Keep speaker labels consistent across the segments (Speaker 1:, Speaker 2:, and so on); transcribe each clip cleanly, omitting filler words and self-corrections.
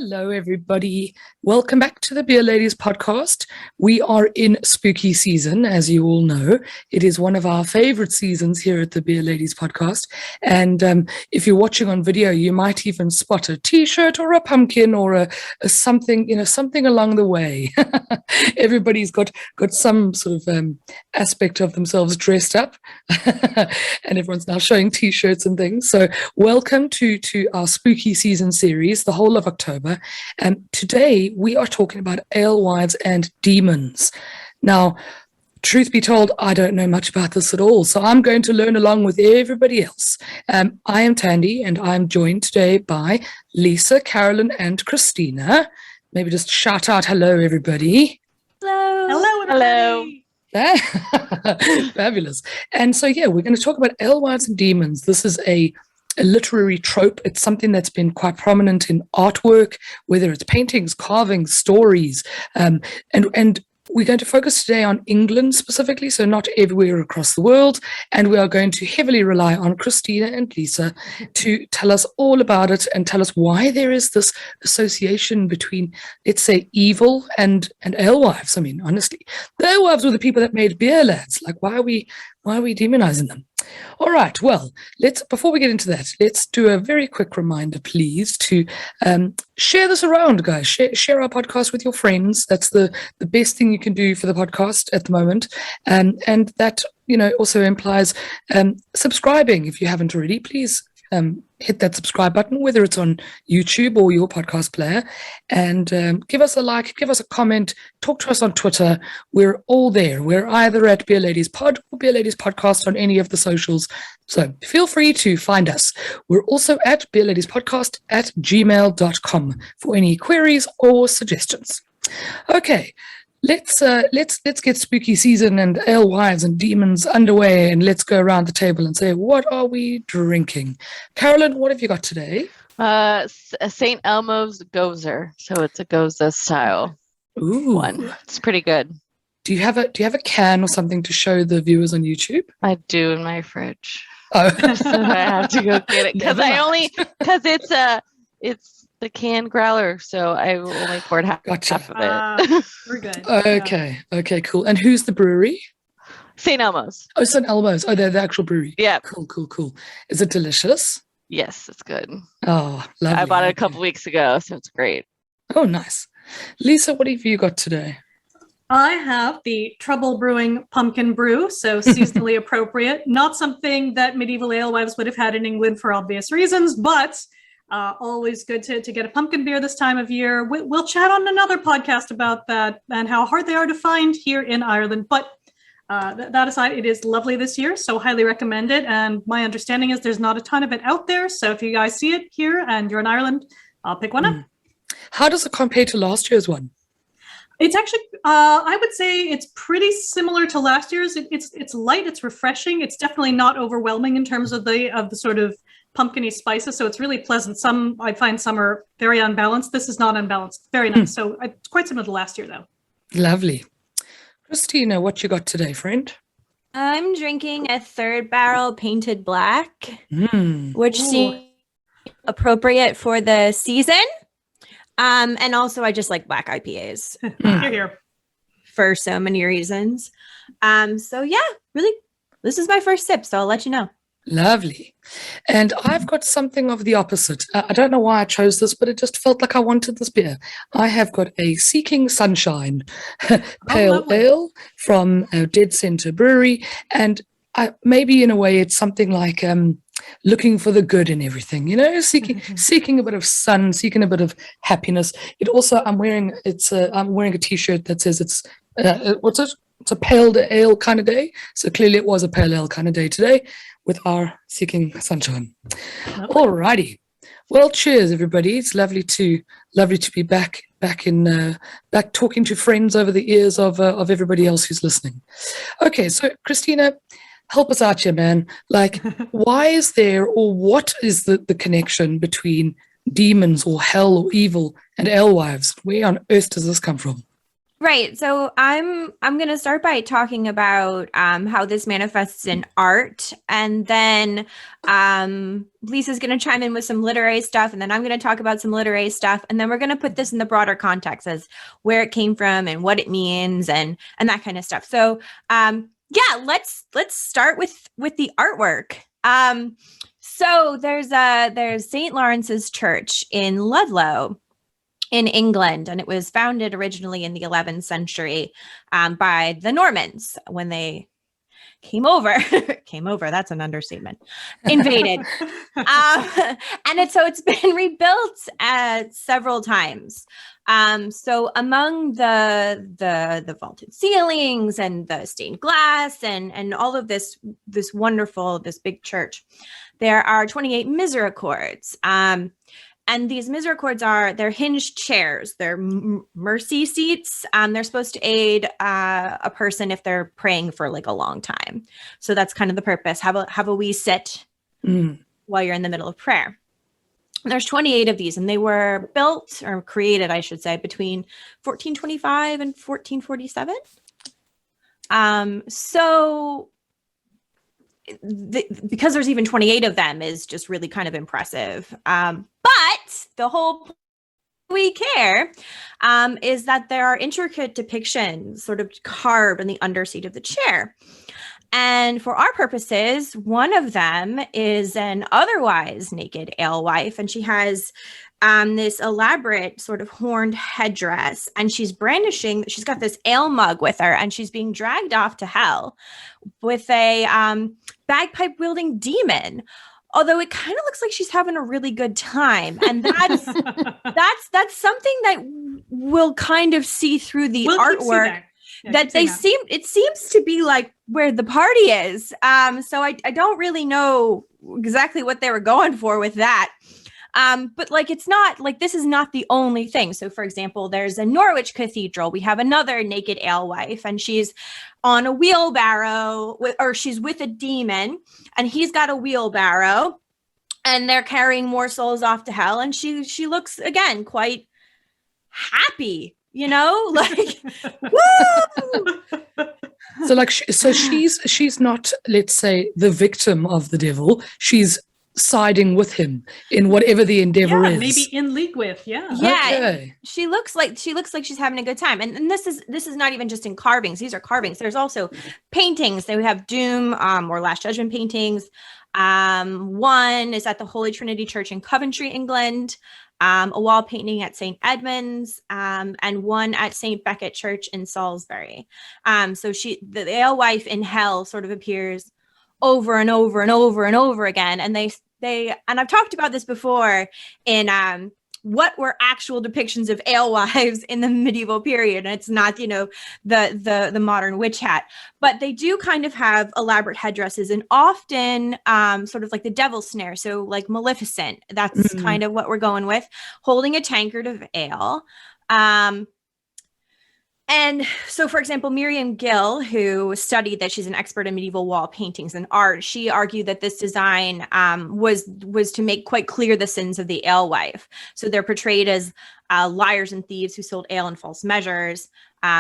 Speaker 1: Hello, everybody. Welcome back to the Beer Ladies podcast. We are in spooky season, as you all know. It is one of our favorite seasons here at the Beer Ladies podcast. And if you're watching on video, you might even spot a t-shirt or a pumpkin or a something, something along the way. Everybody's got some sort of aspect of themselves dressed up, and everyone's now showing t-shirts and things. So welcome to our spooky season series, the whole of October. And today we are talking about Alewives and Demons. Now, truth be told, I don't know much about this at all, so I'm going to learn along with everybody else. I am Thandi, and I'm joined today by Lisa, Carolyn, and Christina. Maybe just shout out hello, everybody.
Speaker 2: Hello.
Speaker 3: Hello, everybody.
Speaker 1: Hello. Fabulous. And so, yeah, we're going to talk about Alewives and Demons. This is a literary trope. It's something that's been quite prominent in artwork, whether it's paintings, carvings, stories, and we're going to focus today on England specifically, so not everywhere across the world, and we are going to heavily rely on Christina and Lisa to tell us all about it and tell us why there is this association between, let's say, evil and alewives. I mean, honestly, the alewives were the people that made beer, lads. Like, why are we demonizing them? All right, well, before we get into that, let's do a very quick reminder, please, to share this around, guys. Share our podcast with your friends. That's the best thing you can do for the podcast at the moment. And that, also implies subscribing. If you haven't already, please hit that subscribe button, whether it's on YouTube or your podcast player, and give us a like, give us a comment, talk to us on Twitter. We're all there. We're either at Beer Ladies Pod or Beer Ladies Podcast on any of the socials. So feel free to find us. We're also at beerladiespodcast@gmail.com for any queries or suggestions. Okay. Let's get spooky season and alewives and demons underway, and let's go around the table and say, what are we drinking? Carolyn, what have you got today?
Speaker 2: St. Elmo's Goser. So it's a Gose style one. It's pretty good.
Speaker 1: Do you have a can or something to show the viewers on YouTube?
Speaker 2: I do in my fridge.
Speaker 1: Oh,
Speaker 2: So I have to go get it because it's the canned growler, so I only poured half of it.
Speaker 3: We're good.
Speaker 1: Okay, cool. And who's the brewery?
Speaker 2: St. Elmo's.
Speaker 1: Oh, St. Elmo's. Oh, they're the actual brewery.
Speaker 2: Yeah.
Speaker 1: Cool. Is it delicious?
Speaker 2: Yes, it's good.
Speaker 1: Oh, lovely.
Speaker 2: I bought it a couple weeks ago, so it's great.
Speaker 1: Oh, nice. Lisa, what have you got today?
Speaker 3: I have the Trouble Brewing Pumpkin Brew, so seasonally appropriate. Not something that medieval alewives would have had in England for obvious reasons, but always good to get a pumpkin beer this time of year. We'll chat on another podcast about that and how hard they are to find here in Ireland. But that aside, it is lovely this year, so highly recommend it. And my understanding is there's not a ton of it out there. So if you guys see it here and you're in Ireland, I'll pick one up.
Speaker 1: How does it compare to last year's one?
Speaker 3: It's actually, I would say it's pretty similar to last year's. It's light, it's refreshing. It's definitely not overwhelming in terms of the sort of pumpkin-y spices, so it's really pleasant. I find some are very unbalanced. This is not unbalanced. Very nice. So it's quite similar to last year, though.
Speaker 1: Lovely. Christina, what you got today, friend?
Speaker 4: I'm drinking a third barrel painted black, which seems appropriate for the season. And also, I just like black IPAs
Speaker 3: Here.
Speaker 4: for so many reasons. So yeah, really, this is my first sip, so I'll let you know.
Speaker 1: Lovely. And I've got something of the opposite. I don't know why I chose this, but it just felt like I wanted this beer. I have got a Seeking Sunshine pale ale from Dead Center Brewery. And maybe in a way it's something like looking for the good in everything, seeking a bit of sun, seeking a bit of happiness. It also, I'm wearing a t-shirt that says it's a pale ale kind of day. So clearly it was a pale ale kind of day today with our Seeking Sunshine. All righty. Well, cheers, everybody. It's lovely to be back talking to friends over the ears of everybody else who's listening. Okay, so Christina, help us out here, man. Like, why is there, or what is the connection between demons or hell or evil and alewives? Where on earth does this come from?
Speaker 4: Right. So I'm going to start by talking about how this manifests in art, and then Lisa's going to chime in with some literary stuff, and then I'm going to talk about some literary stuff, and then we're going to put this in the broader context as where it came from and what it means and that kind of stuff. So yeah, let's start with the artwork. So there's St. Lawrence's Church in Ludlow in England, and it was founded originally in the 11th century by the Normans when they came over. That's an understatement. Invaded, and it's been rebuilt several times. So among the vaulted ceilings and the stained glass and all of this big church, there are 28 misericords. And these misericords they're hinged chairs. They're mercy seats. They're supposed to aid a person if they're praying for like a long time. So that's kind of the purpose. Have a wee sit while you're in the middle of prayer. And there's 28 of these, and they were built or created, I should say, between 1425 and 1447. Because there's even 28 of them is just really kind of impressive. But the whole point we care is that there are intricate depictions sort of carved in the underseat of the chair. And for our purposes, one of them is an otherwise naked alewife, and she has this elaborate sort of horned headdress, and she's got this ale mug with her, and she's being dragged off to hell with a bagpipe wielding demon. Although it kind of looks like she's having a really good time, and that's that's something that we'll kind of see through the artwork. It seems to be like where the party is. So I don't really know exactly what they were going for with that. But like, it's not like, this is not the only thing. So for example, there's a Norwich Cathedral. We have another naked alewife, and she's on a wheelbarrow she's with a demon, and he's got a wheelbarrow, and they're carrying more souls off to hell. And she looks again, quite happy, like, woo!
Speaker 1: So she's not, let's say, the victim of the devil. She's siding with him in whatever the endeavor is.
Speaker 3: Maybe in league with, yeah.
Speaker 1: Okay.
Speaker 4: She looks like she's having a good time. And this is not even just in carvings. These are carvings. There's also paintings. So we have Doom or Last Judgment paintings. One is at the Holy Trinity Church in Coventry, England. A wall painting at St. Edmund's, and one at St. Becket Church in Salisbury. So the alewife in hell sort of appears over and over and over and over again. And and I've talked about this before in what were actual depictions of alewives in the medieval period. And it's not, the modern witch hat, but they do kind of have elaborate headdresses, and often sort of like the devil's snare. So like Maleficent, that's kind of what we're going with, holding a tankard of ale. And so, for example, Miriam Gill, who studied that, she's an expert in medieval wall paintings and art, she argued that this design was to make quite clear the sins of the alewife. So they're portrayed as liars and thieves who sold ale in false measures.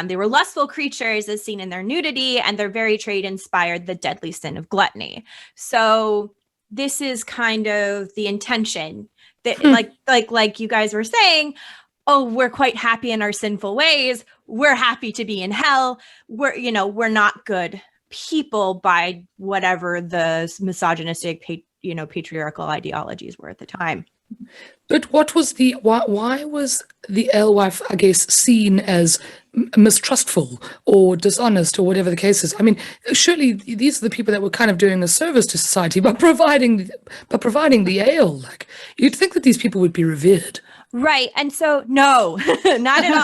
Speaker 4: They were lustful creatures as seen in their nudity, and their very trade inspired the deadly sin of gluttony. So this is kind of the intention that, like you guys were saying, oh, we're quite happy in our sinful ways. We're happy to be in hell. We're not good people by whatever the misogynistic, patriarchal ideologies were at the time.
Speaker 1: But why was the alewife, I guess, seen as mistrustful or dishonest or whatever the case is? I mean, surely these are the people that were kind of doing a service to society by providing the ale. Like, you'd think that these people would be revered.
Speaker 4: Right. And so, no, not at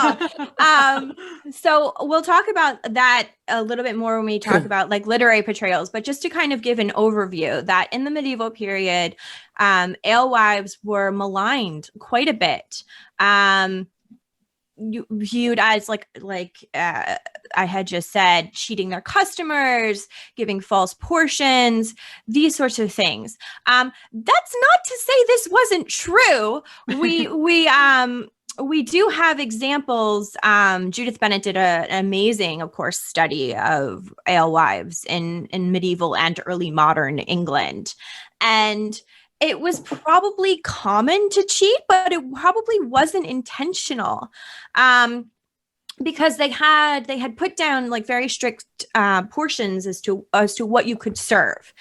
Speaker 4: all. So we'll talk about that a little bit more when we talk about like literary portrayals, but just to kind of give an overview that in the medieval period, alewives were maligned quite a bit. Viewed as like I had just said, cheating their customers, giving false portions, these sorts of things. That's not to say this wasn't true. We we do have examples. Judith Bennett did an amazing, of course, study of alewives in medieval and early modern England. And it was probably common to cheat, but it probably wasn't intentional. Because they had put down like very strict portions as to what you could serve.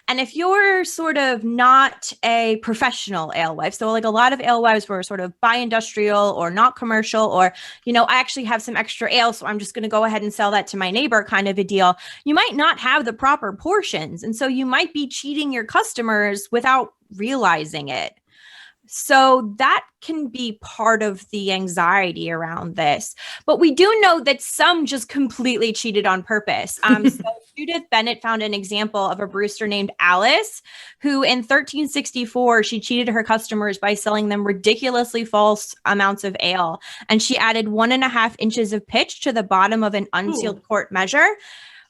Speaker 4: And if you're sort of not a professional alewife, so like a lot of alewives were sort of by industrial or not commercial, or, I actually have some extra ale, so I'm just going to go ahead and sell that to my neighbor kind of a deal. You might not have the proper portions. And so you might be cheating your customers without realizing it. So that can be part of the anxiety around this. But we do know that some just completely cheated on purpose. So Judith Bennett found an example of a brewster named Alice, who in 1364, she cheated her customers by selling them ridiculously false amounts of ale. And she added 1.5 inches of pitch to the bottom of an unsealed quart measure,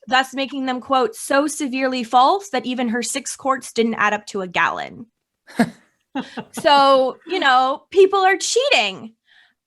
Speaker 4: thus making them, quote, so severely false that even her 6 quarts didn't add up to a gallon. So, people are cheating.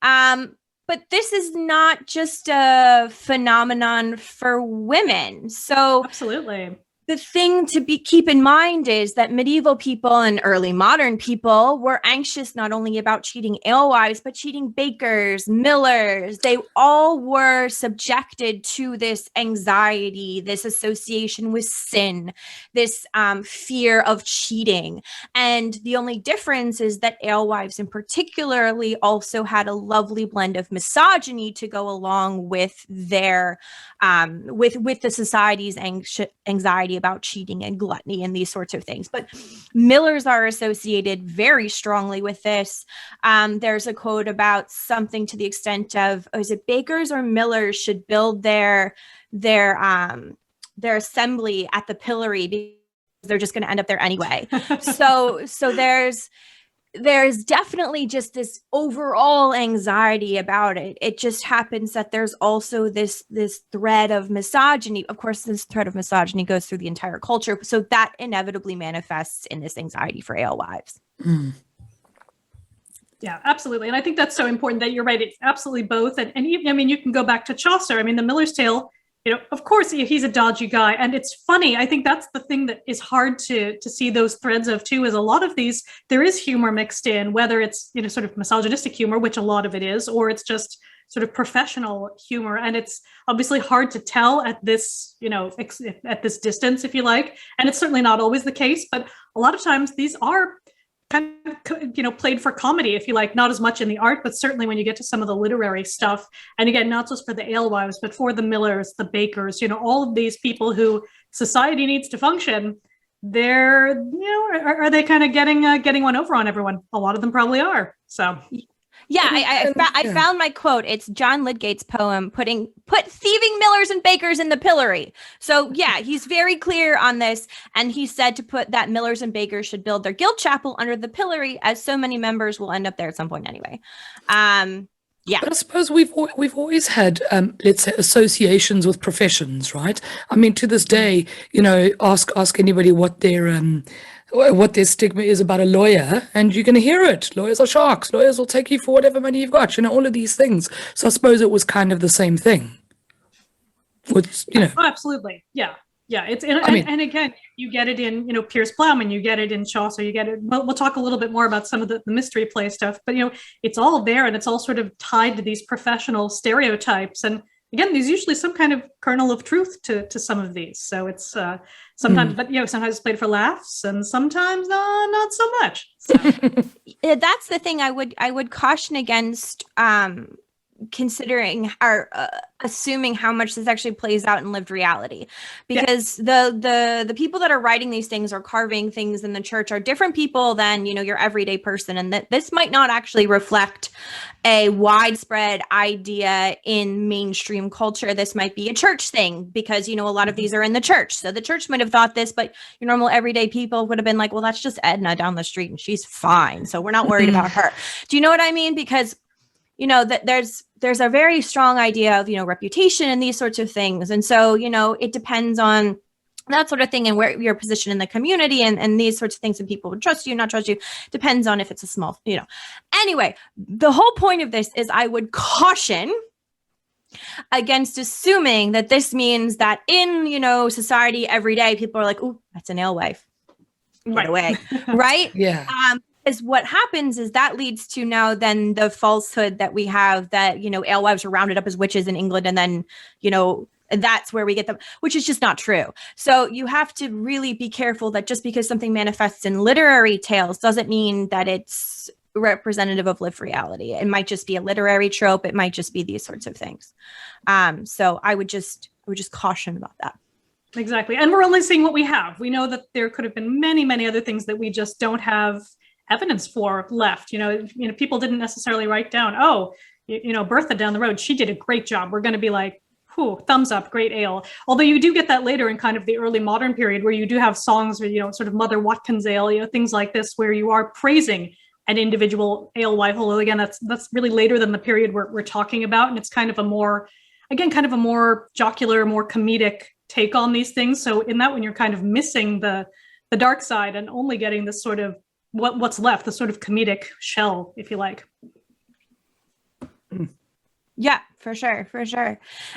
Speaker 4: But this is not just a phenomenon for women. So
Speaker 3: absolutely.
Speaker 4: The thing to keep in mind is that medieval people and early modern people were anxious not only about cheating alewives, but cheating bakers, millers. They all were subjected to this anxiety, this association with sin, this fear of cheating. And the only difference is that alewives in particularly also had a lovely blend of misogyny to go along with their with the society's anxiety about cheating and gluttony and these sorts of things. But millers are associated very strongly with this. There's a quote about something to the extent of, is it bakers or millers should build their assembly at the pillory because they're just going to end up there anyway. So there's definitely just this overall anxiety about it. It just happens that there's also this thread of misogyny. Of course, this thread of misogyny goes through the entire culture. So that inevitably manifests in this anxiety for alewives.
Speaker 1: Mm.
Speaker 3: Yeah, absolutely. And I think that's so important that you're right. It's absolutely both. And even, you can go back to Chaucer. The Miller's Tale, of course, he's a dodgy guy. And it's funny. I think that's the thing that is hard to see those threads of too, is a lot of these, there is humor mixed in, whether it's, sort of misogynistic humor, which a lot of it is, or it's just sort of professional humor. And it's obviously hard to tell at this, at this distance, if you like. And it's certainly not always the case, but a lot of times these are kind of, played for comedy, if you like, not as much in the art, but certainly when you get to some of the literary stuff. And again, not just for the alewives, but for the millers, the bakers, all of these people who society needs to function. They're, are they kind of getting one over on everyone? A lot of them probably are. So.
Speaker 4: Yeah, I found my quote. It's John Lydgate's poem, put thieving millers and bakers in the pillory. So yeah, he's very clear on this. And he said to put that millers and bakers should build their guild chapel under the pillory, as so many members will end up there at some point anyway. Yeah.
Speaker 1: But I suppose we've always had, let's say, associations with professions, right? To this day, ask anybody what their stigma is about a lawyer, and you're going to hear it. Lawyers are sharks. Lawyers will take you for whatever money you've got. All of these things. So I suppose it was kind of the same thing. With,
Speaker 3: Oh, absolutely. Yeah. Yeah. And again, you get it in, Piers Plowman, you get it in Chaucer, you get it. We'll talk a little bit more about some of the mystery play stuff, but it's all there, and it's all sort of tied to these professional stereotypes. And again, there's usually some kind of kernel of truth to some of these. So it's sometimes, but sometimes it's played for laughs, and sometimes not so much. So.
Speaker 4: That's the thing I would caution against considering or assuming how much this actually plays out in lived reality, because the people that are writing these things or carving things in the church are different people than your everyday person, and that this might not actually reflect a widespread idea in mainstream culture. This might be a church thing because a lot of these are in the church, so the church might have thought this, but your normal everyday people would have been like, well, that's just Edna down the street and she's fine, so we're not worried about her. Do you know what I mean? Because that there's a very strong idea of, reputation and these sorts of things. And so, it depends on that sort of thing and where your position in the community and these sorts of things, and people would trust you, not trust you, depends on if it's a small, Anyway, the whole point of this is I would caution against assuming that this means that in, society every day, people are like, "Ooh, that's an alewife. Get away." Right?
Speaker 1: Yeah.
Speaker 4: Is what happens is that leads to now then the falsehood that we have that, alewives are rounded up as witches in England. And then, that's where we get them, which is just not true. So you have to really be careful that just because something manifests in literary tales doesn't mean that it's representative of lived reality. It might just be a literary trope. It might just be these sorts of things. So I would just caution about that.
Speaker 3: Exactly. And we're only seeing what we have. We know that there could have been many, many other things that we just don't have evidence for left. People didn't necessarily write down, Bertha down the road, she did a great job. We're going to be like, thumbs up, great ale. Although you do get that later in kind of the early modern period where you do have songs where, sort of Mother Watkins ale, things like this, where you are praising an individual alewife. Although again, that's really later than the period we're talking about. And it's kind of a more jocular, more comedic take on these things. So in that one, you're kind of missing the dark side and only getting this sort of what's left, the sort of comedic shell, if you like.
Speaker 4: Yeah, for sure.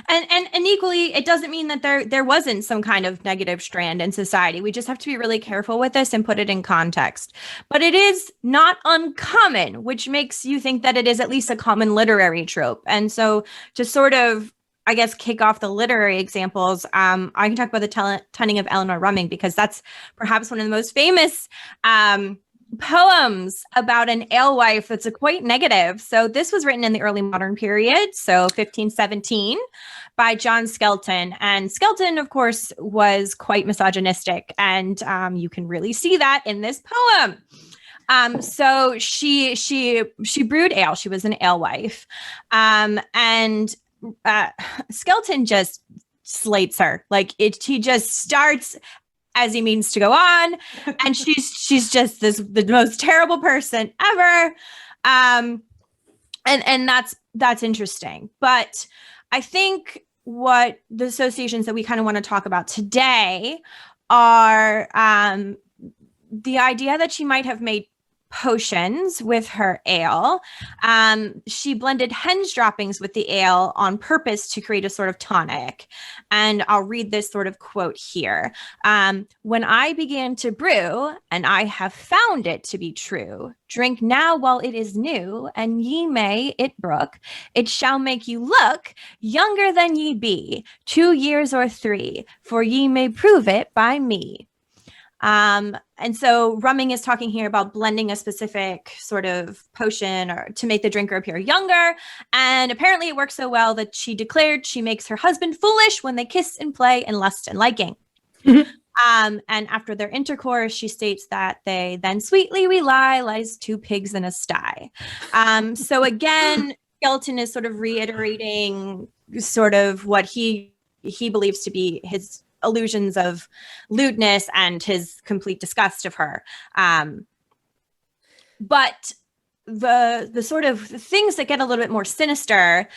Speaker 4: And equally, it doesn't mean that there wasn't some kind of negative strand in society. We just have to be really careful with this and put it in context. But it is not uncommon, which makes you think that it is at least a common literary trope. And so to sort of, I guess, kick off the literary examples, I can talk about the Telling of Eleanor Rumming, because that's perhaps one of the most famous poems about an alewife that's quite negative. So this was written in the early modern period, so 1517, by John Skelton. And Skelton, of course, was quite misogynistic, and you can really see that in this poem. So she brewed ale. She was an alewife, and Skelton just slates her. He just starts as he means to go on, and she's just the most terrible person ever. And that's interesting. But I think what the associations that we kind of want to talk about today are the idea that she might have made potions with her ale. She blended hen's droppings with the ale on purpose to create a sort of tonic. And I'll read this sort of quote here. "When I began to brew, and I have found it to be true, drink now while it is new, and ye may it brook. It shall make you look younger than ye be, 2 years or 3, for ye may prove it by me." And so Rumming is talking here about blending a specific sort of potion or to make the drinker appear younger. And apparently it works so well that she declared she makes her husband foolish when they kiss and play and lust and liking. And after their intercourse, she states that they then sweetly we lie, lies 2 pigs in a sty. So again, Skelton is sort of reiterating sort of what he believes to be his illusions of lewdness and his complete disgust of her. But the sort of things that get a little bit more sinister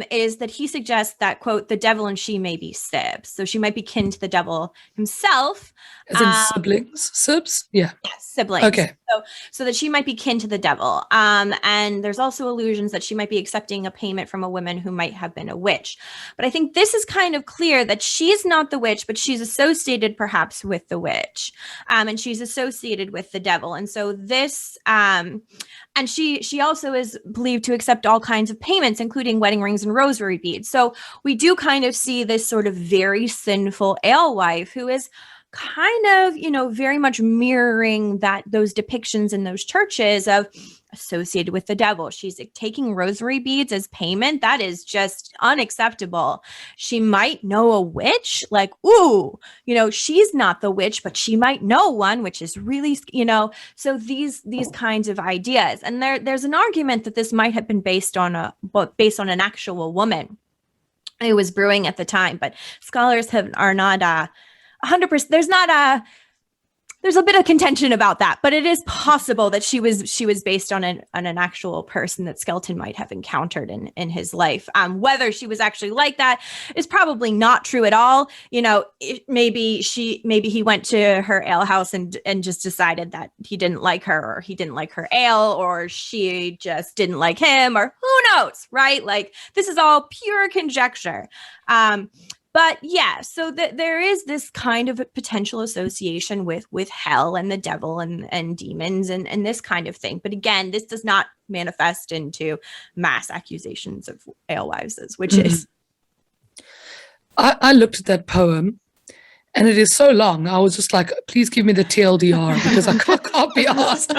Speaker 4: is that he suggests that, quote, the devil and she may be sibs. So she might be kin to the devil himself.
Speaker 1: As in siblings? Sibs? Yeah.
Speaker 4: Yes, siblings.
Speaker 1: Okay.
Speaker 4: So that she might be kin to the devil. And there's also allusions that she might be accepting a payment from a woman who might have been a witch. But I think this is kind of clear that she's not the witch, but she's associated perhaps with the witch. And she's associated with the devil. And so this, and she also is believed to accept all kinds of payments, including wedding rings and rosary beads. So we do kind of see this sort of very alewife who is kind of, very much mirroring those depictions in those churches of associated with the devil. She's taking rosary beads as payment. That is just unacceptable. She might know a witch, she's not the witch, but she might know one, which is really, so these kinds of ideas. And there's an argument that this might have been based on an actual woman who was brewing at the time, but scholars are not 100%. There's there's a bit of contention about that, but it is possible that she was based on an actual person that Skelton might have encountered in his life. Whether she was actually like that is probably not true at all. Maybe he went to her ale house and just decided that he didn't like her, or he didn't like her ale, or she just didn't like him, or who knows, right? Like, this is all pure conjecture. But yeah, so there is this kind of potential association with hell and the devil and demons and this kind of thing. But again, this does not manifest into mass accusations of alewives, which is.
Speaker 1: I looked at that poem, and it is so long. I was just like, please give me the TLDR, because I can't be asked.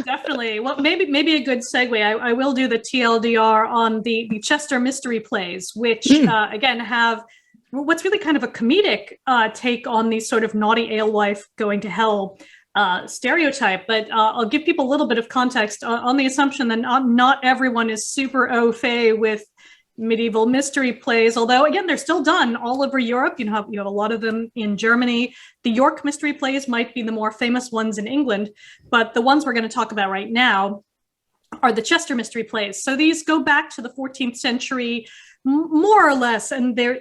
Speaker 3: Definitely. Well, maybe a good segue. I will do the TLDR on the Chester mystery plays, which again have what's really kind of a comedic take on the sort of naughty alewife going to hell stereotype. But I'll give people a little bit of context on the assumption that not everyone is super au fait with medieval mystery plays, although again they're still done all over Europe. You have a lot of them in Germany. The York mystery plays might be the more famous ones in England, but the ones we're going to talk about right now are the Chester mystery plays. So these go back to the 14th century, more or less, and they're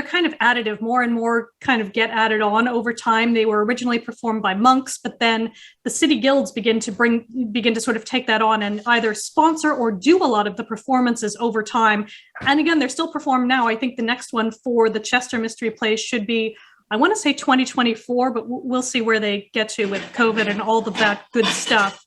Speaker 3: kind of additive. More and more kind of get added on over time. They were originally performed by monks, but then the city guilds begin to sort of take that on and either sponsor or do a lot of the performances over time. And again, they're still performed now. I think the next one for the Chester mystery plays should be, I want to say 2024, but we'll see where they get to with COVID and all of that good stuff.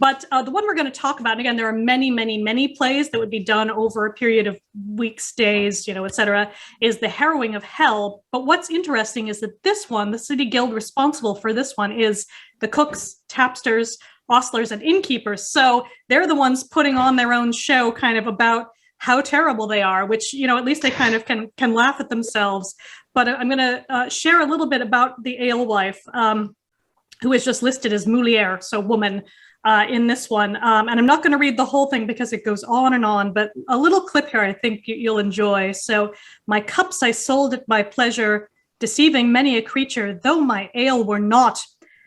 Speaker 3: But the one we're going to talk about, and again, there are many, many, many plays that would be done over a period of weeks, days, et cetera, is the Harrowing of Hell. But what's interesting is that this one, the city guild responsible for this one, is the cooks, tapsters, ostlers, and innkeepers. So they're the ones putting on their own show kind of about how terrible they are, which, at least they kind of can laugh at themselves. But I'm going to share a little bit about the alewife, who is just listed as mulier, so woman, in this one. And I'm not going to read the whole thing because it goes on, but a little clip here I think you'll enjoy. So, my cups I sold at my pleasure, deceiving many a creature, though my ale were not.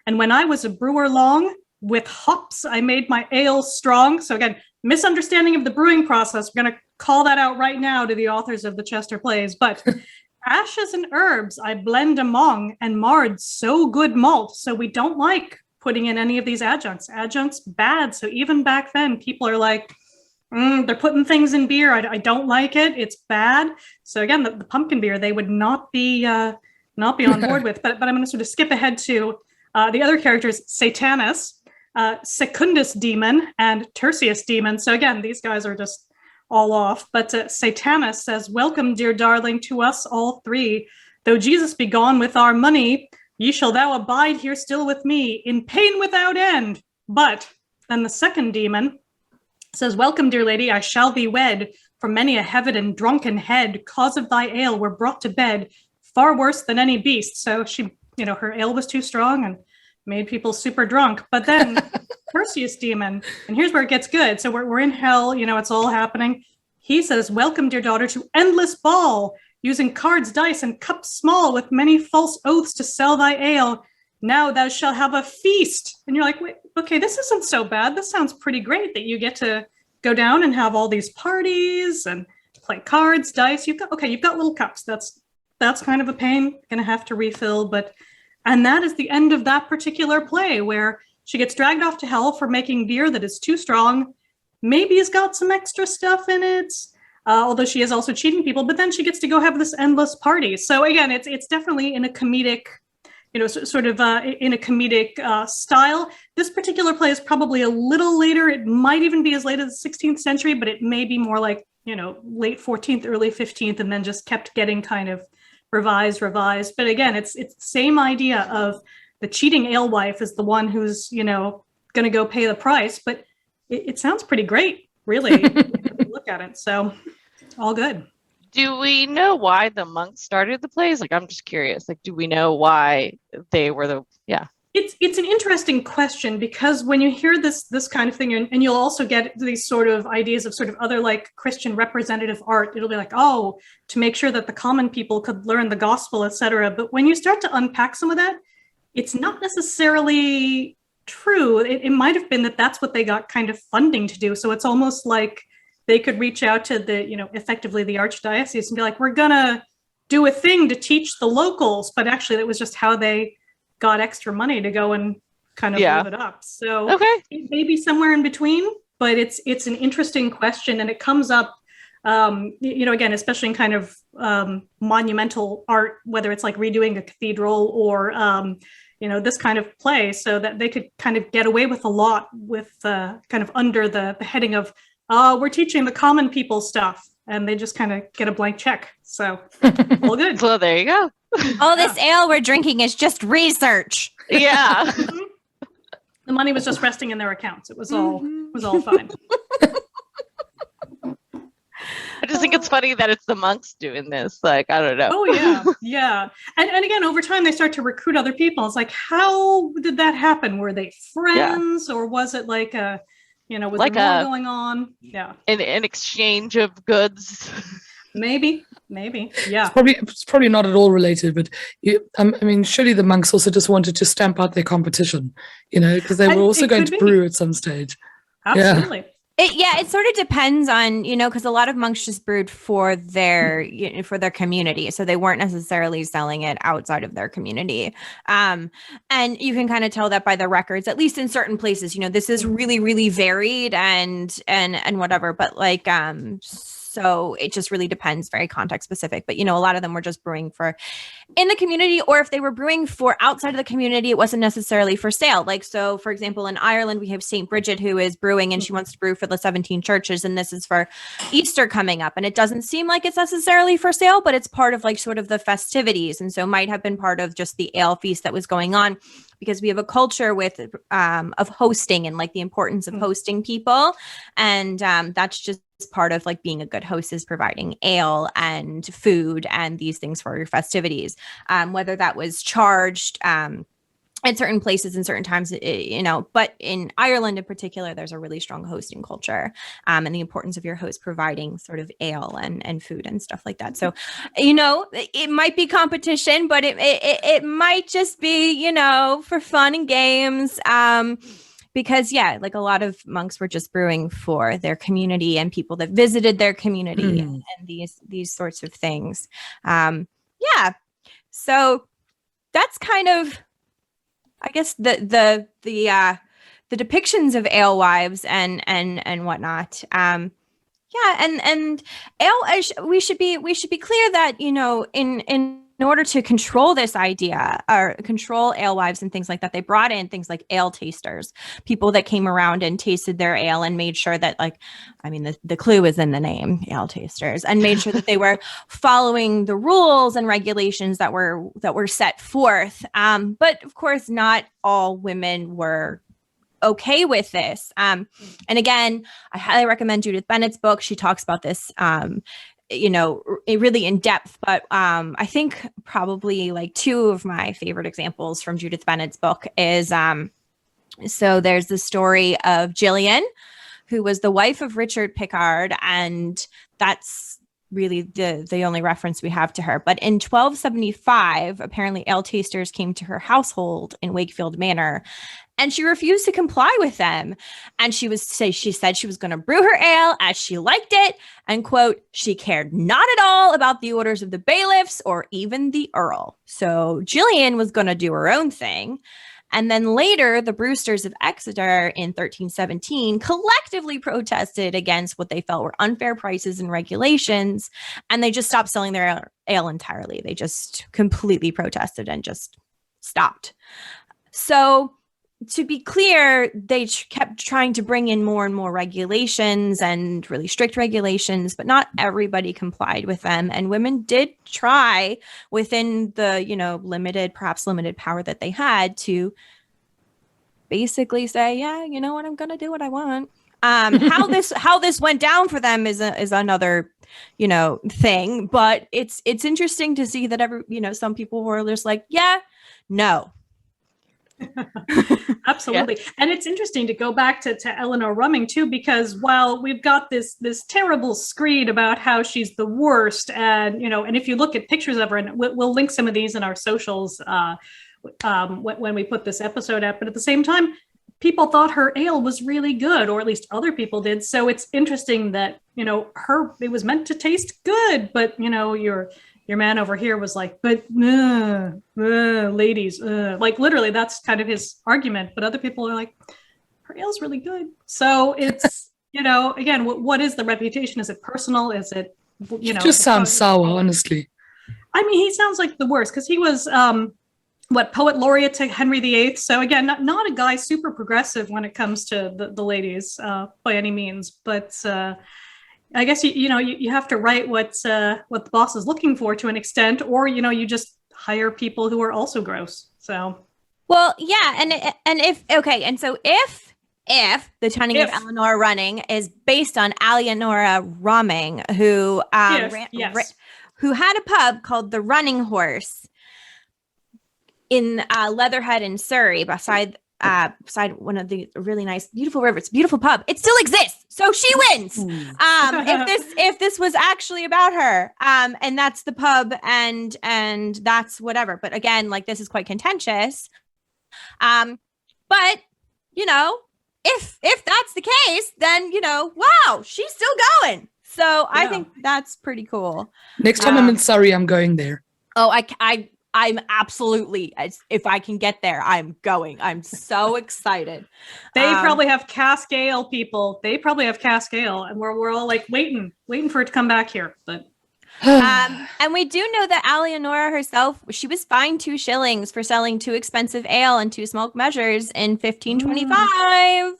Speaker 3: And when I was a brewer long, with hops I made my ale strong. So again, misunderstanding of the brewing process. We're going to call that out right now to the authors of the Chester plays. But ashes and herbs I blend among, and marred so good malt. So we don't like putting in any of these adjuncts. Adjuncts bad. So even back then, people are like, they're putting things in beer. I don't like it. It's bad. So again, the pumpkin beer they would not be on board with. But I'm going to sort of skip ahead to the other characters: Satanus, Secundus Demon, and Tertius Demon. So again, these guys are just all off. But Satanus says, "Welcome, dear darling, to us all three. Though Jesus be gone with our money, ye shall thou abide here still with me, in pain without end." But then the second demon says, "Welcome, dear lady, I shall be wed, for many a heaven and drunken head, cause of thy ale, were brought to bed, far worse than any beast." So she, her ale was too strong and made people super drunk. But then Tertius Demon, and here's where it gets good. So we're in hell, it's all happening. He says, "Welcome, dear daughter, to endless ball, using cards, dice, and cups small, with many false oaths to sell thy ale. Now thou shalt have a feast." And you're like, wait, okay, this isn't so bad. This sounds pretty great that you get to go down and have all these parties and play cards, dice. You've got little cups. That's kind of a pain. Gonna have to refill. And that is the end of that particular play, where she gets dragged off to hell for making beer that is too strong. Maybe it's got some extra stuff in it. Although she is also cheating people, but then she gets to go have this endless party. So again, it's definitely in a comedic, in a comedic style. This particular play is probably a little later. It might even be as late as the 16th century, but it may be more like, late 14th, early 15th, and then just kept getting kind of revised. But again, it's the same idea of the cheating alewife is the one who's, going to go pay the price. But it sounds pretty great, really, if you look at it. So all good.
Speaker 2: Do we know why the monks started the plays? I'm just curious. Do we know why they were
Speaker 3: It's an interesting question, because when you hear this kind of thing, and you'll also get these sort of ideas of sort of other like Christian representative art, it'll be like, oh, to make sure that the common people could learn the gospel, etc. But when you start to unpack some of that, it's not necessarily true. It might have been that that's what they got kind of funding to do. So it's almost like they could reach out to the, effectively the archdiocese and be like, we're gonna do a thing to teach the locals, but actually that was just how they got extra money to go and kind of live it up. So it may be somewhere in between, but it's an interesting question, and it comes up, again, especially in kind of monumental art, whether it's like redoing a cathedral or this kind of play, so that they could kind of get away with a lot with kind of under the heading of we're teaching the common people stuff, and they just kind of get a blank check. So all good.
Speaker 2: Well, there you go.
Speaker 4: All this ale we're drinking is just research.
Speaker 2: Yeah.
Speaker 3: The money was just resting in their accounts. It was all fine.
Speaker 2: I just think it's funny that it's the monks doing this. Like, I don't know.
Speaker 3: Oh yeah, yeah. And again, over time they start to recruit other people. It's like, how did that happen? Were they friends, or was it like was like there more going on? Yeah,
Speaker 2: an exchange of goods.
Speaker 3: Maybe, yeah.
Speaker 1: It's probably not at all related, but surely the monks also just wanted to stamp out their competition, because they were also going to brew at some stage.
Speaker 3: Absolutely.
Speaker 4: It sort of depends on, because a lot of monks just brewed for their community. So they weren't necessarily selling it outside of their community. And you can kind of tell that by the records, at least in certain places. This is really, really varied and whatever. But like, so it just really depends, very context specific. But, a lot of them were just brewing for in the community, or if they were brewing for outside of the community, it wasn't necessarily for sale. Like, so for example, in Ireland, we have St. Bridget, who is brewing, and she wants to brew for the 17 churches. And this is for Easter coming up. And it doesn't seem like it's necessarily for sale, but it's part of like sort of the festivities. And so might have been part of just the ale feast that was going on, because we have a culture of hosting and like the importance of hosting people. And that's just part of like being a good host, is providing ale and food and these things for your festivities, whether that was charged at certain places and certain times, but in Ireland in particular, there's a really strong hosting culture, and the importance of your host providing sort of ale and food and stuff like that. So, it might be competition, but it might just be, for fun and games. Because like a lot of monks were just brewing for their community and people that visited their community and these sorts of things. So that's kind of, I guess, the depictions of alewives and whatnot. And ale, we should be clear that, in order to control this idea or control alewives and things like that, they brought in things like ale tasters, people that came around and tasted their ale and made sure that, the clue is in the name, ale tasters, and made sure that they were following the rules and regulations that were set forth. But of course, not all women were okay with this. And again, I highly recommend Judith Bennett's book. She talks about this, really in depth, but I think probably like two of my favorite examples from Judith Bennett's book is, so there's the story of Gillian, who was the wife of Richard Pickard, and that's really the only reference we have to her. But in 1275, apparently ale tasters came to her household in Wakefield Manor, and she refused to comply with them. And she said she was going to brew her ale as she liked it, and quote, she cared not at all about the orders of the bailiffs or even the earl. So Gillian was going to do her own thing. And then later, the Brewsters of Exeter in 1317 collectively protested against what they felt were unfair prices and regulations, and they just stopped selling their ale entirely. They just completely protested and just stopped. So to be clear, they kept trying to bring in more and more regulations and really strict regulations, but not everybody complied with them. And women did try within the, perhaps limited power that they had to basically say, yeah, you know what, I'm going to do what I want. How this went down for them is another, thing. But it's interesting to see that some people were just like, yeah, no.
Speaker 3: Absolutely. Yeah. And it's interesting to go back to Eleanor Rumming too, because while we've got this terrible screed about how she's the worst, and and if you look at pictures of her, and we'll link some of these in our socials when we put this episode up, but at the same time, people thought her ale was really good, or at least other people did. So it's interesting that it was meant to taste good, but your man over here was like, but ladies, like literally that's kind of his argument. But other people are like, her ale's really good. So it's, again, what is the reputation? Is it personal? Is it,
Speaker 1: It just sounds sour, honestly.
Speaker 3: I mean, he sounds like the worst because he was, poet laureate to Henry VIII. So again, not a guy super progressive when it comes to the ladies by any means, but I guess you have to write what the boss is looking for to an extent, or you just hire people who are also gross. So,
Speaker 4: well, yeah, if the Turning of Eleanor Running is based on Eleanor Rumming, who who had a pub called the Running Horse in Leatherhead in Surrey, beside one of the really nice, beautiful rivers, beautiful pub. It still exists, so she wins. If this was actually about her, and that's the pub, and that's whatever. But again, like, this is quite contentious. But if that's the case, then wow, she's still going. So I think that's pretty cool.
Speaker 1: Next time I'm in Surrey, I'm going there.
Speaker 4: Oh, I'm absolutely, if I can get there, I'm going. I'm so excited.
Speaker 3: They probably have cask ale, people. They probably have cask ale, and we're all like waiting for it to come back here. But
Speaker 4: and we do know that Eleanor herself, she was fined 2 shillings for selling too expensive ale and 2 small measures in 1525.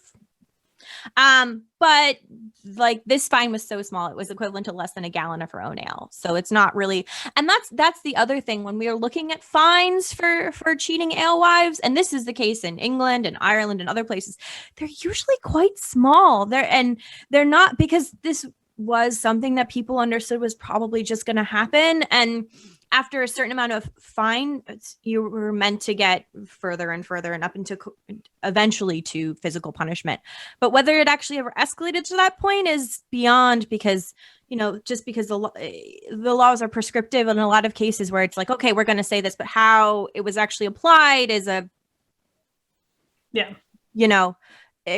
Speaker 4: But like, this fine was so small, it was equivalent to less than a gallon of her own ale. So it's not really, and that's the other thing when we are looking at fines for cheating alewives, and this is the case in England and Ireland and other places, they're usually quite small. They're not, because this was something that people understood was probably just going to happen, and after a certain amount of fine, you were meant to get further and further and up into eventually to physical punishment. But whether it actually ever escalated to that point is beyond, because, just because the laws are prescriptive in a lot of cases where it's like, okay, we're going to say this, but how it was actually applied is it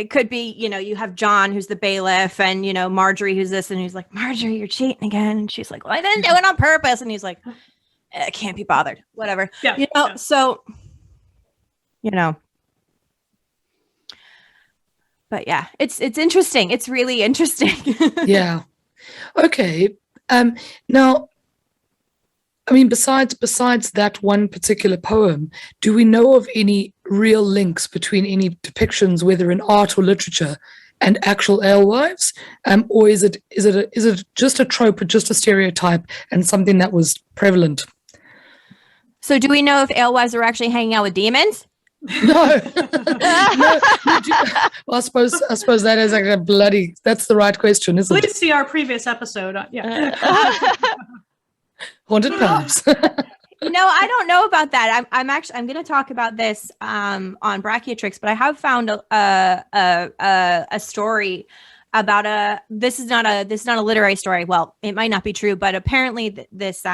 Speaker 4: could be, you have John, who's the bailiff, and, Marjorie, who's this, and he's like, Marjorie, you're cheating again. And she's like, well, I didn't do it on purpose. And he's like, I can't be bothered, whatever. So, but yeah, it's interesting. It's really interesting.
Speaker 1: Yeah. Okay. Now, I mean, besides that one particular poem, do we know of any real links between any depictions, whether in art or literature, and actual alewives? Or is it just a trope, or just a stereotype, and something that was prevalent?
Speaker 4: So do we know if alewives are actually hanging out with demons?
Speaker 1: No. No. Well, I suppose that is like that's the right question, isn't it?
Speaker 3: Please see our previous episode.
Speaker 1: Haunted pubs.
Speaker 4: I don't know about that. I'm going to talk about this on Brachiotrix, but I have found a story about this is not a literary story. Well, it might not be true, but apparently this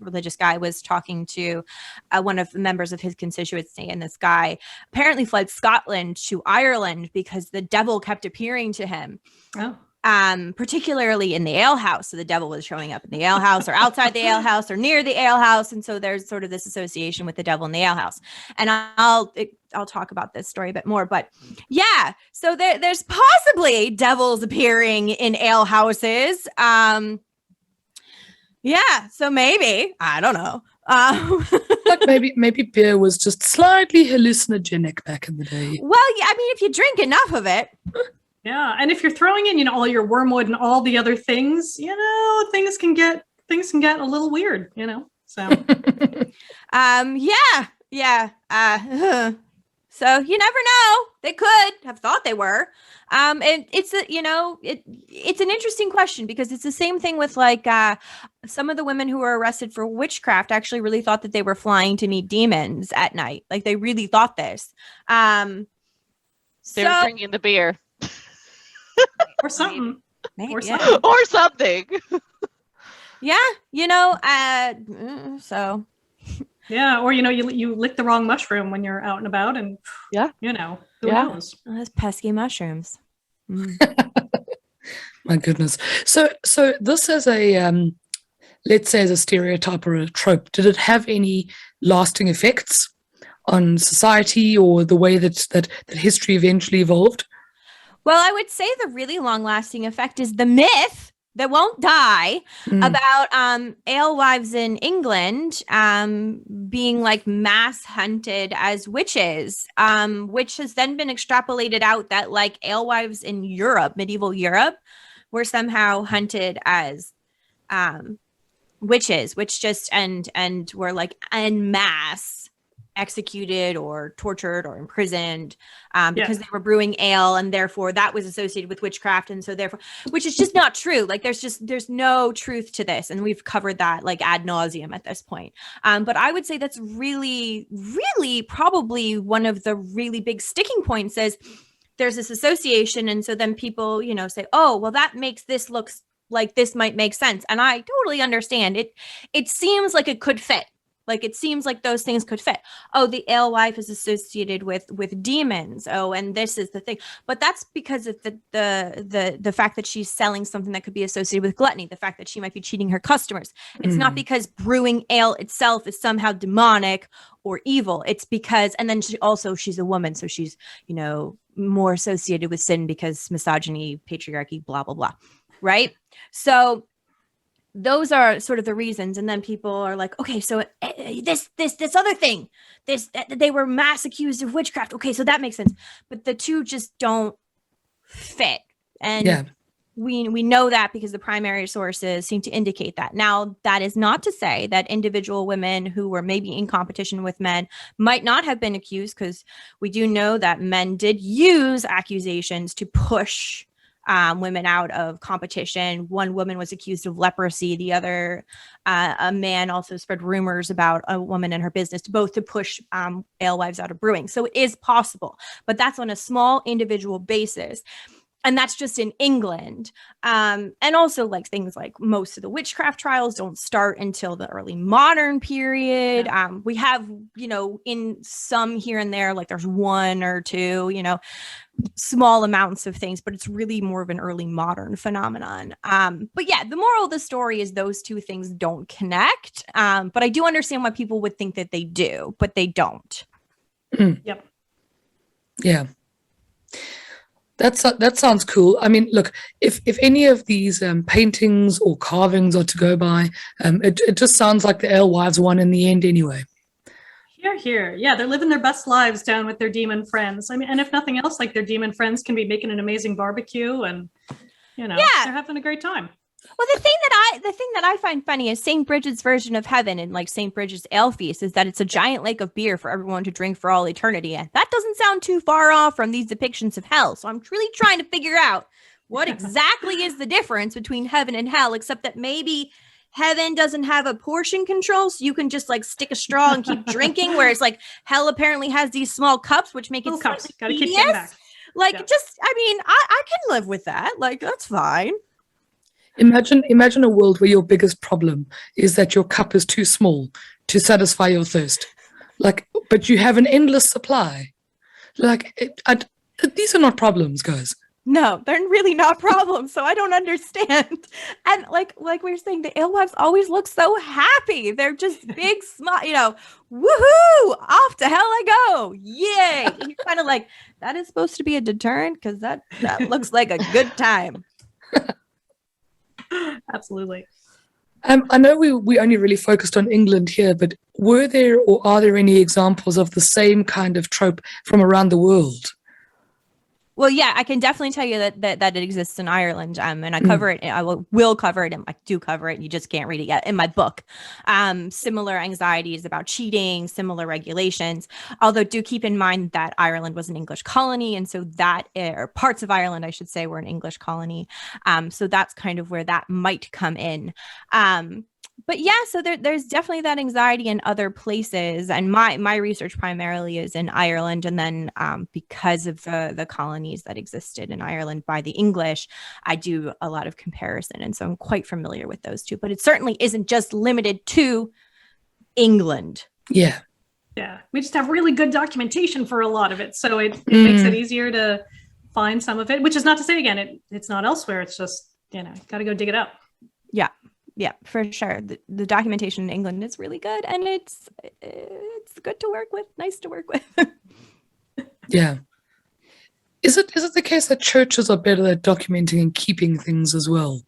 Speaker 4: religious guy was talking to one of the members of his constituency, and this guy apparently fled Scotland to Ireland because the devil kept appearing to him.
Speaker 3: Oh.
Speaker 4: Particularly in the alehouse. So the devil was showing up in the alehouse, or outside the alehouse, or near the alehouse, and so there's sort of this association with the devil in the alehouse. And I'll talk about this story a bit more, but yeah, so there's possibly devils appearing in alehouses. Yeah, so maybe, I don't know.
Speaker 1: But maybe beer was just slightly hallucinogenic back in the day.
Speaker 4: Well, yeah, I mean, if you drink enough of it.
Speaker 3: Yeah, and if you're throwing in, all your wormwood and all the other things, things can get a little weird, So.
Speaker 4: Yeah. So you never know. They could have thought they were. And it's it's an interesting question because it's the same thing with like some of the women who were arrested for witchcraft actually really thought that they were flying to meet demons at night. Like they really thought this.
Speaker 2: They were drinking the beer.
Speaker 3: Or something.
Speaker 4: Maybe,
Speaker 3: Or
Speaker 4: yeah.
Speaker 3: something.
Speaker 2: Or something.
Speaker 4: Yeah, so.
Speaker 3: Yeah, or you lick the wrong mushroom when you're out and about, and
Speaker 2: Yeah,
Speaker 3: who
Speaker 2: Yeah.
Speaker 3: knows?
Speaker 4: Oh, those pesky mushrooms.
Speaker 1: My goodness. So this is a let's say as a stereotype or a trope. Did it have any lasting effects on society or the way that history eventually evolved?
Speaker 4: Well, I would say the really long-lasting effect is the myth that won't die about alewives in England being like mass hunted as witches, which has then been extrapolated out that like alewives in Europe, medieval Europe, were somehow hunted as witches, which just and were like en masse executed or tortured or imprisoned because they were brewing ale, and therefore that was associated with witchcraft, and so therefore, which is just not true. Like there's no truth to this, and we've covered that like ad nauseum at this point. But I would say that's really, really probably one of the really big sticking points is there's this association, and so then people say, oh well, that makes this look like this might make sense, and I totally understand it. It seems like it could fit. Like it seems like those things could fit. Oh, the alewife is associated with demons. Oh, and this is the thing. But that's because of the fact that she's selling something that could be associated with gluttony. The fact that she might be cheating her customers. It's not because brewing ale itself is somehow demonic or evil. It's because, and then she's a woman, so she's more associated with sin because misogyny, patriarchy, blah blah blah, right? So those are sort of the reasons, and then people are like, okay, so this other thing, they were mass accused of witchcraft. Okay, so that makes sense, but the two just don't fit, and we know that because the primary sources seem to indicate that. Now, that is not to say that individual women who were maybe in competition with men might not have been accused, because we do know that men did use accusations to push women out of competition. One woman was accused of leprosy. The other, a man also spread rumors about a woman and her business, both to push alewives out of brewing. So it is possible, but that's on a small individual basis. And that's just in England. And also like things like most of the witchcraft trials don't start until the early modern period.
Speaker 3: Yeah.
Speaker 4: We have, in some here and there, like there's one or two, small amounts of things, but it's really more of an early modern phenomenon. But yeah, the moral of the story is those two things don't connect. But I do understand why people would think that they do, but they don't.
Speaker 3: Yep.
Speaker 1: Yeah. That sounds cool. I mean, look, if any of these paintings or carvings are to go by, it just sounds like the alewives won in the end anyway.
Speaker 3: Here. Yeah, they're living their best lives down with their demon friends. I mean, and if nothing else, like their demon friends can be making an amazing barbecue, and they're having a great time.
Speaker 4: Well, the thing that I find funny is St. Bridget's version of heaven and like St. Bridget's ale feast is that it's a giant lake of beer for everyone to drink for all eternity. And that doesn't sound too far off from these depictions of hell. So I'm really trying to figure out what exactly is the difference between heaven and hell, except that maybe heaven doesn't have a portion control, so you can just like stick a straw and keep drinking, whereas like hell apparently has these small cups, which make it
Speaker 3: cups. Gotta keep getting back.
Speaker 4: Like, I can live with that. Like, that's fine.
Speaker 1: Imagine a world where your biggest problem is that your cup is too small to satisfy your thirst. Like, but you have an endless supply. Like, these are not problems, guys.
Speaker 4: No, they're really not problems. So I don't understand. And like we were saying, the alewives always look so happy. They're just big, smile, woohoo! Off to hell I go! Yay! And you're kind of like, that is supposed to be a deterrent because that looks like a good time.
Speaker 3: Absolutely.
Speaker 1: I know we only really focused on England here, but were there or are there any examples of the same kind of trope from around the world?
Speaker 4: Well, yeah, I can definitely tell you that it exists in Ireland, and I cover it. I will cover it, and I do cover it. You just can't read it yet in my book. Similar anxieties about cheating, similar regulations. Although, do keep in mind that Ireland was an English colony, and so or parts of Ireland, I should say, were an English colony. So that's kind of where that might come in. But yeah, so there's definitely that anxiety in other places, and my research primarily is in Ireland, and then because of the colonies that existed in Ireland by the English, I do a lot of comparison, and so I'm quite familiar with those two. But it certainly isn't just limited to England.
Speaker 1: Yeah,
Speaker 3: we just have really good documentation for a lot of it, so it makes it easier to find some of it. Which is not to say again it's not elsewhere. It's just got to go dig it up.
Speaker 4: Yeah, for sure. The documentation in England is really good, and it's good to work with, nice to work with.
Speaker 1: Yeah. Is it the case that churches are better at documenting and keeping things as well?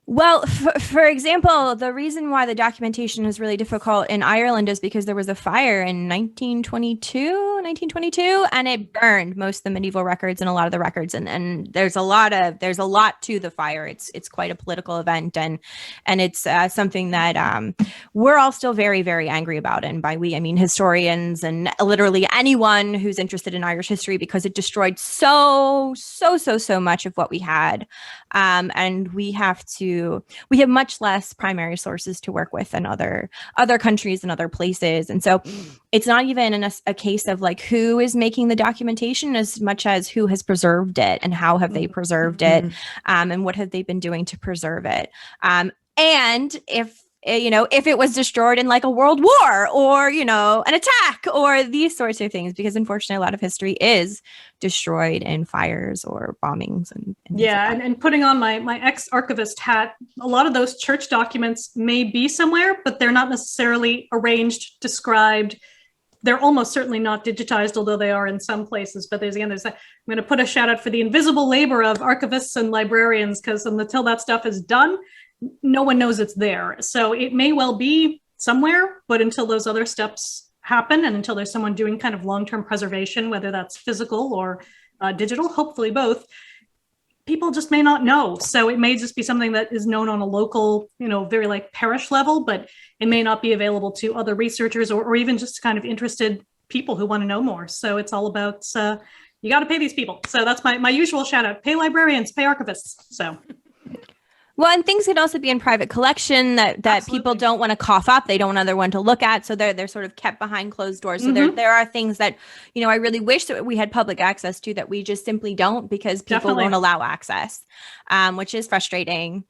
Speaker 4: Well, for example, the reason why the documentation is really difficult in Ireland is because there was a fire in 1922, and it burned most of the medieval records and a lot of the records. And there's a lot to the fire. It's quite a political event, and it's something that we're all still very, very angry about. And by we, I mean historians and literally anyone who's interested in Irish history, because it destroyed so much of what we had. And we have much less primary sources to work with than other countries and other places. And so it's not even a case of like who is making the documentation as much as who has preserved it and how have they preserved it, and what have they been doing to preserve it. And if it was destroyed in like a world war or, an attack or these sorts of things, because unfortunately a lot of history is destroyed in fires or bombings.
Speaker 3: And putting on my ex-archivist hat, a lot of those church documents may be somewhere, but they're not necessarily arranged, described. They're almost certainly not digitized, although they are in some places. But I'm going to put a shout out for the invisible labor of archivists and librarians, because until that stuff is done, no one knows it's there. So it may well be somewhere, but until those other steps happen and until there's someone doing kind of long-term preservation, whether that's physical or digital, hopefully both, people just may not know. So it may just be something that is known on a local, very like parish level, but it may not be available to other researchers or even just kind of interested people who want to know more. So it's all about, you got to pay these people. So that's my usual shout out, pay librarians, pay archivists. So.
Speaker 4: Well, and things can also be in private collection that people don't want to cough up. They don't want anyone to look at. So they're sort of kept behind closed doors. So there are things that, I really wish that we had public access to that we just simply don't, because people won't allow access, which is frustrating.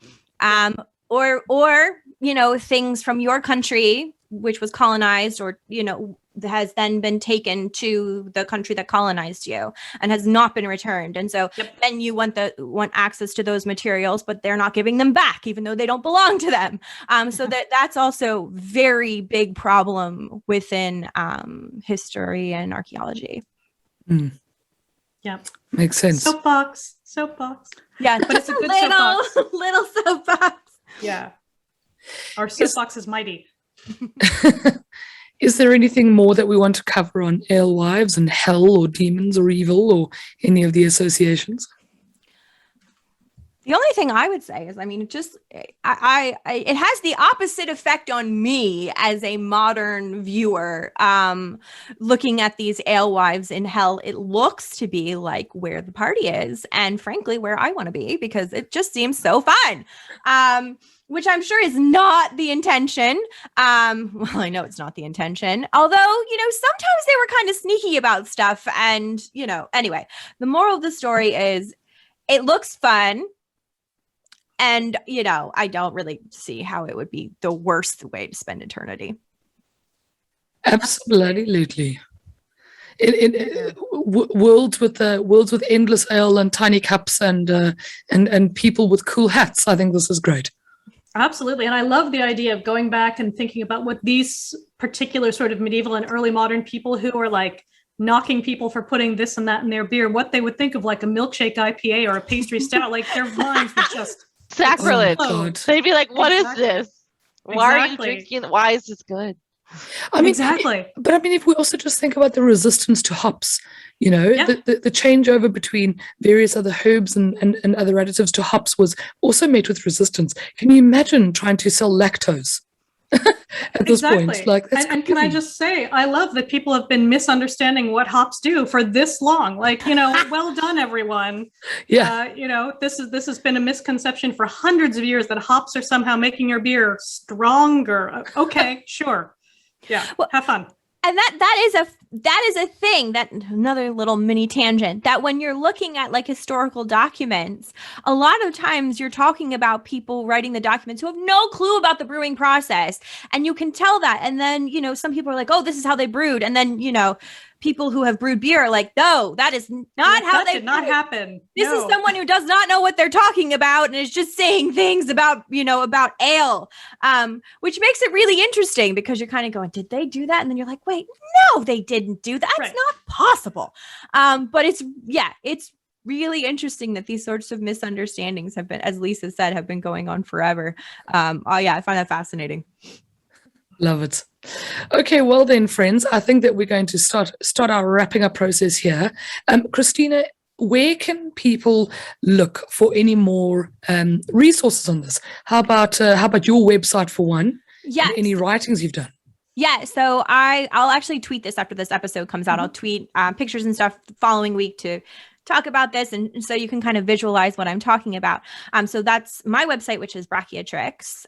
Speaker 4: Or things from your country, which was colonized or, has then been taken to the country that colonized you and has not been returned. And so then you want access to those materials, but they're not giving them back, even though they don't belong to them. So that's also very big problem within history and archaeology.
Speaker 3: Yeah.
Speaker 1: Makes sense.
Speaker 3: Soapbox.
Speaker 4: Yeah,
Speaker 3: but it's a good soapbox.
Speaker 4: Little soapbox.
Speaker 3: Yeah. Our soapbox is mighty.
Speaker 1: Is there anything more that we want to cover on Alewives and Hell or Demons or Evil or any of the associations?
Speaker 4: The only thing I would say is, it has the opposite effect on me as a modern viewer. Looking at these alewives in Hell, it looks to be like where the party is, and frankly, where I want to be, because it just seems so fun. Which I'm sure is not the intention. Well, I know it's not the intention. Although, sometimes they were kind of sneaky about stuff. And, anyway, the moral of the story is it looks fun. And, I don't really see how it would be the worst way to spend eternity.
Speaker 1: Absolutely. Worlds with endless ale and tiny cups and people with cool hats. I think this is great.
Speaker 3: Absolutely. And I love the idea of going back and thinking about what these particular sort of medieval and early modern people who are like knocking people for putting this and that in their beer, what they would think of like a milkshake IPA or a pastry stout. Like their minds would just
Speaker 2: sacrilege.
Speaker 1: Oh,
Speaker 2: they'd be like, what is this? Why are you drinking? Why is this good?
Speaker 1: I mean,
Speaker 3: exactly.
Speaker 1: But I mean, if we also just think about the resistance to hops, you know, the changeover between various other herbs and other additives to hops was also met with resistance. Can you imagine trying to sell lactose at this point? Like, that's
Speaker 3: and can I just say, I love that people have been misunderstanding what hops do for this long. Like, you know, well done, everyone.
Speaker 1: Yeah.
Speaker 3: You know, this has been a misconception for hundreds of years that hops are somehow making your beer stronger. Okay, sure. Yeah, well, have fun.
Speaker 4: And that is a thing, that another little mini tangent, that when you're looking at like historical documents, a lot of times you're talking about people writing the documents who have no clue about the brewing process. And you can tell that. And then, you know, some people are like, oh, this is how they brewed. And then, you know, people who have brewed beer are like, no, that is not how they
Speaker 3: did not happen.
Speaker 4: This is someone who does not know what they're talking about and is just saying things about, you know, about ale, which makes it really interesting because you're kind of going, did they do that? And then you're like, wait, no, they didn't do that. It's not possible. But it's really interesting that these sorts of misunderstandings have been, as Lisa said, have been going on forever. I find that fascinating.
Speaker 1: Love it. Okay, well then, friends, I think that we're going to start our wrapping up process here. Christina, where can people look for any more resources on this? How about your website for one?
Speaker 4: Yes.
Speaker 1: Any writings you've done?
Speaker 4: Yeah, so I'll actually tweet this after this episode comes out. I'll tweet pictures and stuff the following week to talk about this, and so you can kind of visualize what I'm talking about. So that's my website, which is Brachiotrix.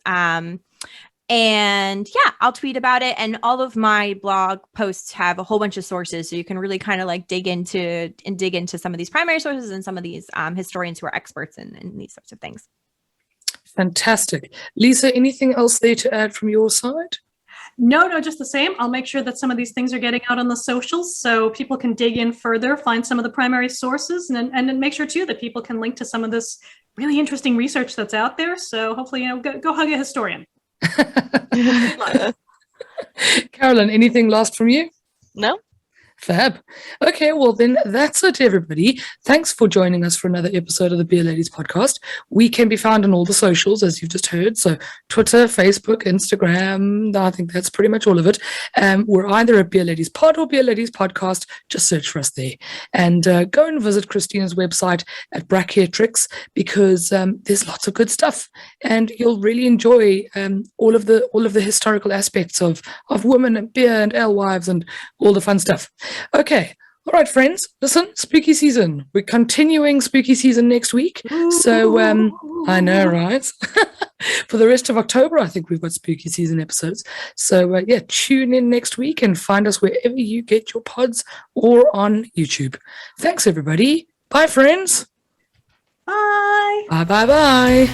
Speaker 4: And yeah, I'll tweet about it, and all of my blog posts have a whole bunch of sources, so you can really kind of like dig into some of these primary sources and some of these historians who are experts in these sorts of things.
Speaker 1: Fantastic. Lisa, anything else there to add from your side?
Speaker 3: No, just the same. I'll make sure that some of these things are getting out on the socials so people can dig in further, find some of the primary sources, and then make sure too that people can link to some of this really interesting research that's out there. So hopefully, you know, go hug a historian.
Speaker 1: Carolyn, anything last from you?
Speaker 2: No.
Speaker 1: Fab. Okay, well then that's it, everybody. Thanks for joining us for another episode of the Beer Ladies podcast. We can be found on all the socials, as you've just heard. So Twitter, Facebook, Instagram, I think that's pretty much all of it. We're either at Beer Ladies Pod or Beer Ladies Podcast. Just search for us there. And go and visit Christina's website at Brachiotrix, because there's lots of good stuff. And you'll really enjoy all of the historical aspects of women and beer and alewives and all the fun stuff. Okay. All right, friends. Listen, spooky season. We're continuing spooky season next week. So I know, right? For the rest of October, I think we've got spooky season episodes. So tune in next week and find us wherever you get your pods or on YouTube. Thanks, everybody. Bye, friends.
Speaker 3: Bye.
Speaker 1: Bye.